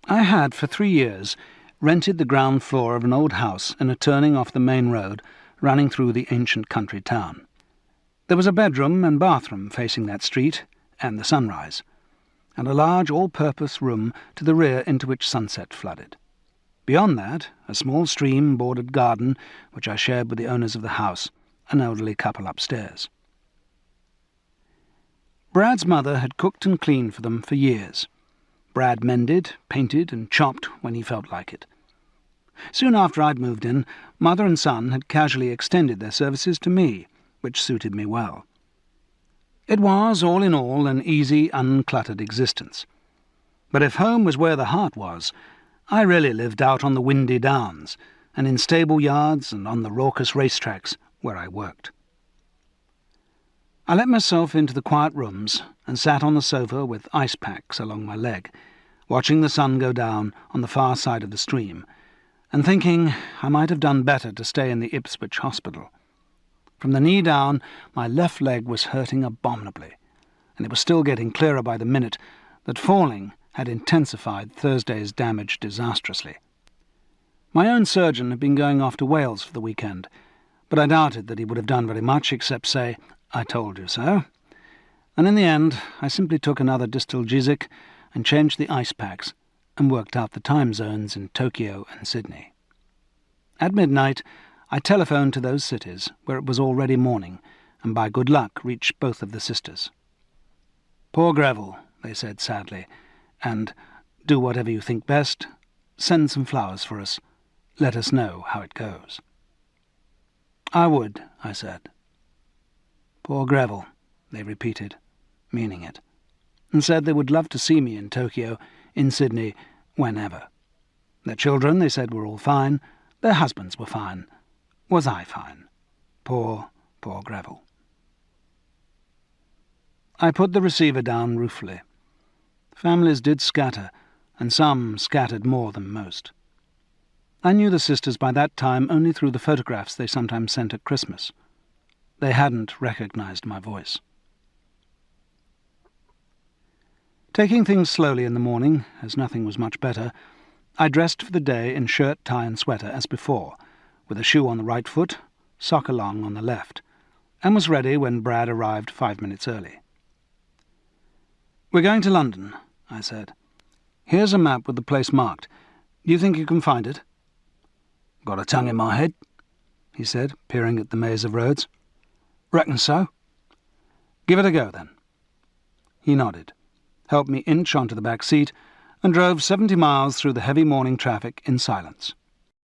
I had, for 3 years, rented the ground floor of an old house in a turning off the main road running through the ancient country town. There was a bedroom and bathroom facing that street and the sunrise, and a large all-purpose room to the rear into which sunset flooded. Beyond that, a small stream-bordered garden which I shared with the owners of the house, an elderly couple upstairs. Brad's mother had cooked and cleaned for them for years. Brad mended, painted, and chopped when he felt like it. Soon after I'd moved in, mother and son had casually extended their services to me, which suited me well. It was, all in all, an easy, uncluttered existence. But if home was where the heart was, I really lived out on the windy downs, and in stable yards and on the raucous racetracks where I worked. I let myself into the quiet rooms and sat on the sofa with ice packs along my leg, watching the sun go down on the far side of the stream, and thinking I might have done better to stay in the Ipswich hospital. From the knee down, my left leg was hurting abominably, and it was still getting clearer by the minute that falling had intensified Thursday's damage disastrously. My own surgeon had been going off to Wales for the weekend, but I doubted that he would have done very much except say, "I told you so." And in the end, I simply took another distalgesic and changed the ice packs and worked out the time zones in Tokyo and Sydney. At midnight, I telephoned to those cities where it was already morning, and by good luck reached both of the sisters. "Poor Greville," they said sadly, and "do whatever you think best. Send some flowers for us. Let us know how it goes." "I would," I said. "Poor Greville," they repeated, meaning it, and said they would love to see me in Tokyo, in Sydney, whenever. Their children, they said, were all fine. Their husbands were fine. Was I fine? Poor Greville. I put the receiver down ruefully. Families did scatter, and some scattered more than most. I knew the sisters by that time only through the photographs they sometimes sent at Christmas. They hadn't recognized my voice. Taking things slowly in the morning, as nothing was much better, I dressed for the day in shirt, tie and sweater as before, with a shoe on the right foot, sock along on the left, and was ready when Brad arrived 5 minutes early. "We're going to London," I said. "Here's a map with the place marked. Do you think you can find it?" "Got a tongue in my head," he said, peering at the maze of roads. "Reckon so." "Give it a go, then." He nodded, helped me inch onto the back seat, and drove 70 miles through the heavy morning traffic in silence.